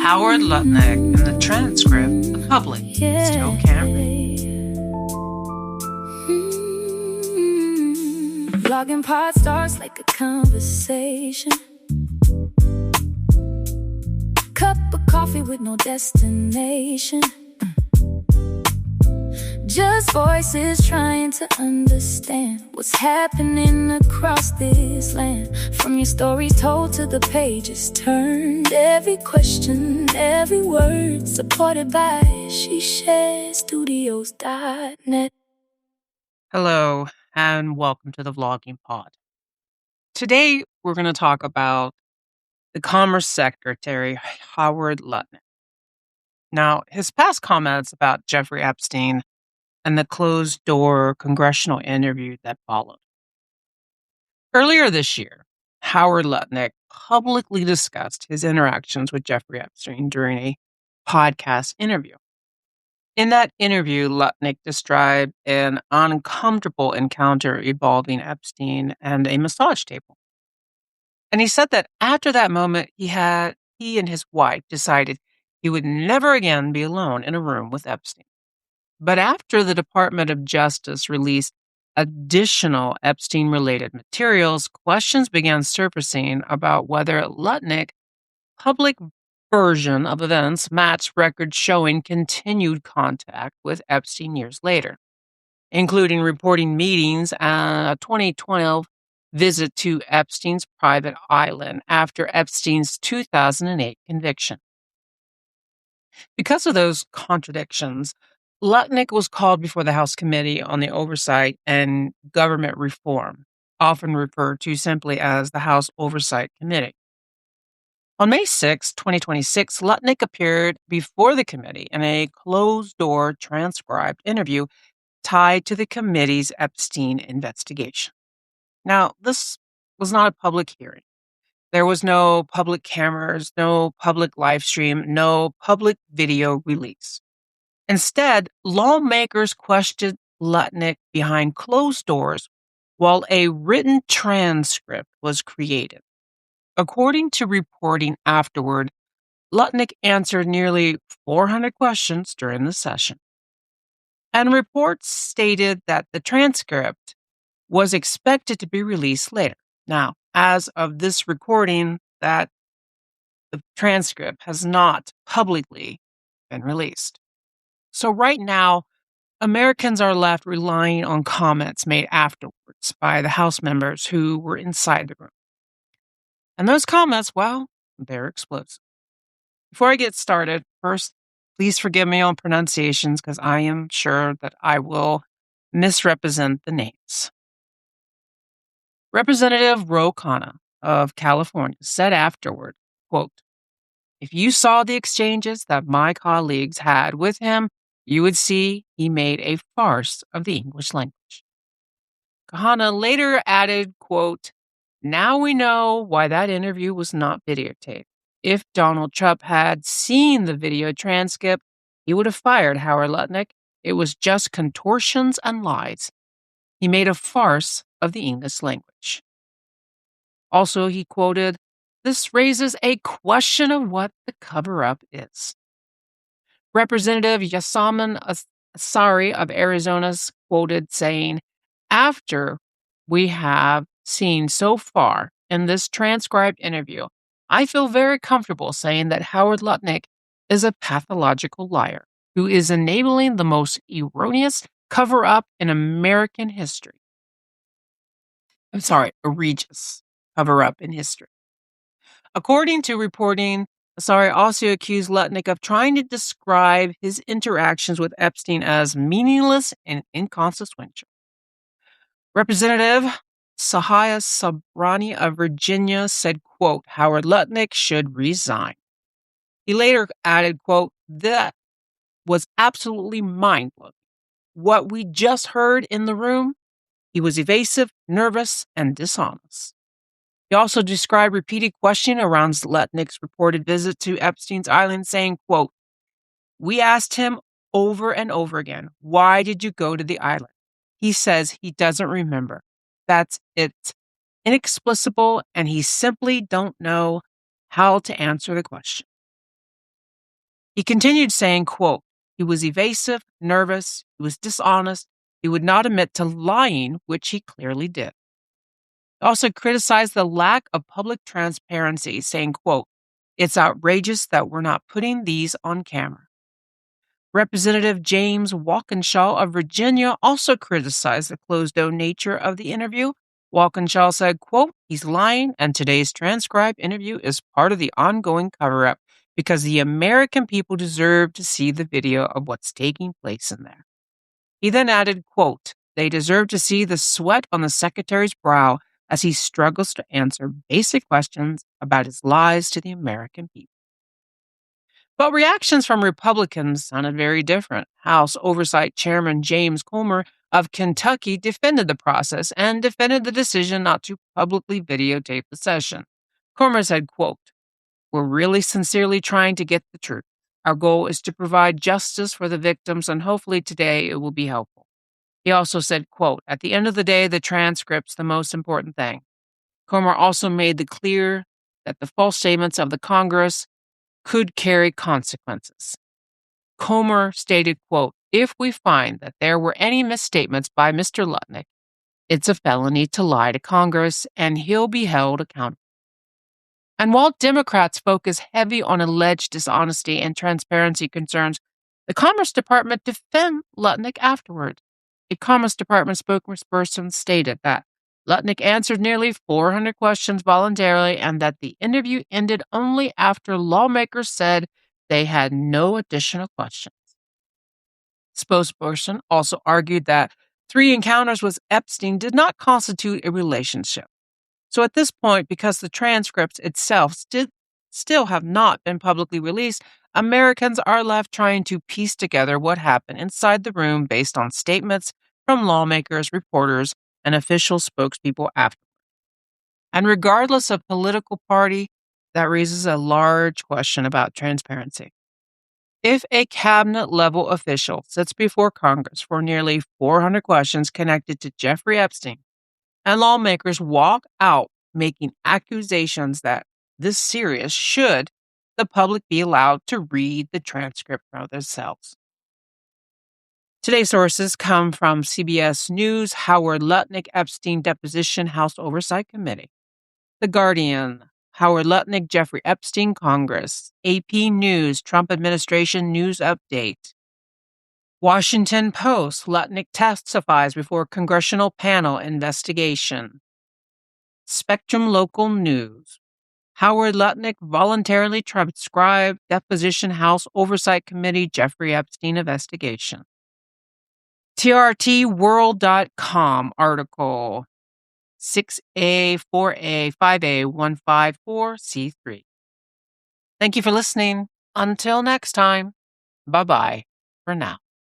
Howard Lutnick and the transcript the public still can't read. Vlogging pod starts like a conversation. Cup of coffee with no destination. Just voices trying to understand what's happening across this land. From your stories told to the pages turned. Every question, every word, supported by SheSharesStudios.net. Hello, and welcome to the Vlogging Pod. Today, we're going to talk about the Commerce Secretary, Howard Lutnick. Now, his past comments about Jeffrey Epstein and the closed-door congressional interview that followed. Earlier this year, Howard Lutnick publicly discussed his interactions with Jeffrey Epstein during a podcast interview. In that interview, Lutnick described an uncomfortable encounter involving Epstein and a massage table. And he said that after that moment, he and his wife decided he would never again be alone in a room with Epstein. But after the Department of Justice released additional Epstein-related materials, questions began surfacing about whether Lutnick's public version of events matched records showing continued contact with Epstein years later, including reporting meetings and a 2012 visit to Epstein's private island after Epstein's 2008 conviction. Because of those contradictions, Lutnick was called before the House Committee on the Oversight and Government Reform, often referred to simply as the House Oversight Committee. On May 6, 2026, Lutnick appeared before the committee in a closed-door transcribed interview tied to the committee's Epstein investigation. Now, this was not a public hearing. There was no public cameras, no public live stream, no public video release. Instead, lawmakers questioned Lutnick behind closed doors while a written transcript was created. According to reporting afterward, Lutnick answered nearly 400 questions during the session. And reports stated that the transcript was expected to be released later. Now, as of this recording, that the transcript has not publicly been released. So right now, Americans are left relying on comments made afterwards by the House members who were inside the room. And those comments, well, they're explosive. Before I get started, first, please forgive me on pronunciations because I am sure that I will misrepresent the names. Representative Ro Khanna of California said afterward, quote, "If you saw the exchanges that my colleagues had with him, you would see he made a farce of the English language." Khanna later added, quote, "Now we know why that interview was not videotaped. If Donald Trump had seen the video transcript, he would have fired Howard Lutnick. It was just contortions and lies. He made a farce of the English language." Also, he quoted, "This raises a question of what the cover-up is." Representative Yasamin Asari of Arizona is quoted saying, "After we have seen so far in this transcribed interview, I feel very comfortable saying that Howard Lutnick is a pathological liar who is enabling the most erroneous cover-up in American history." Egregious cover-up in history. According to reporting, Asari also accused Lutnick of trying to describe his interactions with Epstein as meaningless and inconsequential. Representative Sahaya Sabrani of Virginia said, quote, "Howard Lutnick should resign." He later added, quote, "That was absolutely mind-blowing. What we just heard in the room, he was evasive, nervous, and dishonest." He also described repeated questioning around Lutnick's reported visit to Epstein's island, saying, quote, "We asked him over and over again, why did you go to the island? He says he doesn't remember. That's it. Inexplicable, and he simply don't know how to answer the question." He continued saying, quote, he was evasive, nervous, he was dishonest, he would not admit to lying, which he clearly did. He also criticized the lack of public transparency, saying, quote, it's outrageous that we're not putting these on camera. Representative James Walkinshaw of Virginia also criticized the closed-door nature of the interview. Walkinshaw said, quote, he's lying, and today's transcribed interview is part of the ongoing cover-up because the American people deserve to see the video of what's taking place in there. He then added, quote, they deserve to see the sweat on the secretary's brow as he struggles to answer basic questions about his lies to the American people. But reactions from Republicans sounded very different. House Oversight Chairman James Comer of Kentucky defended the process and defended the decision not to publicly videotape the session. Comer said, quote, we're really sincerely trying to get the truth. Our goal is to provide justice for the victims, and hopefully today it will be helpful. He also said, quote, at the end of the day, the transcript's the most important thing. Comer also made it clear that the false statements of the Congress could carry consequences. Comer stated, quote, if we find that there were any misstatements by Mr. Lutnick, it's a felony to lie to Congress, and he'll be held accountable. And while Democrats focus heavy on alleged dishonesty and transparency concerns, the Commerce Department defended Lutnick afterward. A Commerce Department spokesperson stated that Lutnick answered nearly 400 questions voluntarily and that the interview ended only after lawmakers said they had no additional questions. The spokesperson also argued that 3 encounters with Epstein did not constitute a relationship. So at this point, because the transcripts itself still have not been publicly released, Americans are left trying to piece together what happened inside the room based on statements from lawmakers, reporters, and official spokespeople afterward. And regardless of political party, that raises a large question about transparency. If a cabinet-level official sits before Congress for nearly 400 questions connected to Jeffrey Epstein, and lawmakers walk out making accusations that this serious, should the public be allowed to read the transcript for themselves? Today's sources come from CBS News, Howard Lutnick, Epstein Deposition, House Oversight Committee. The Guardian, Howard Lutnick, Jeffrey Epstein, Congress. AP News, Trump Administration News Update. Washington Post, Lutnick testifies before Congressional Panel Investigation. Spectrum Local News, Howard Lutnick voluntarily transcribed Deposition House Oversight Committee Jeffrey Epstein investigation. TRTworld.com article 6A, 4A, 5A, 154C3. Thank you for listening. Until next time, bye-bye for now.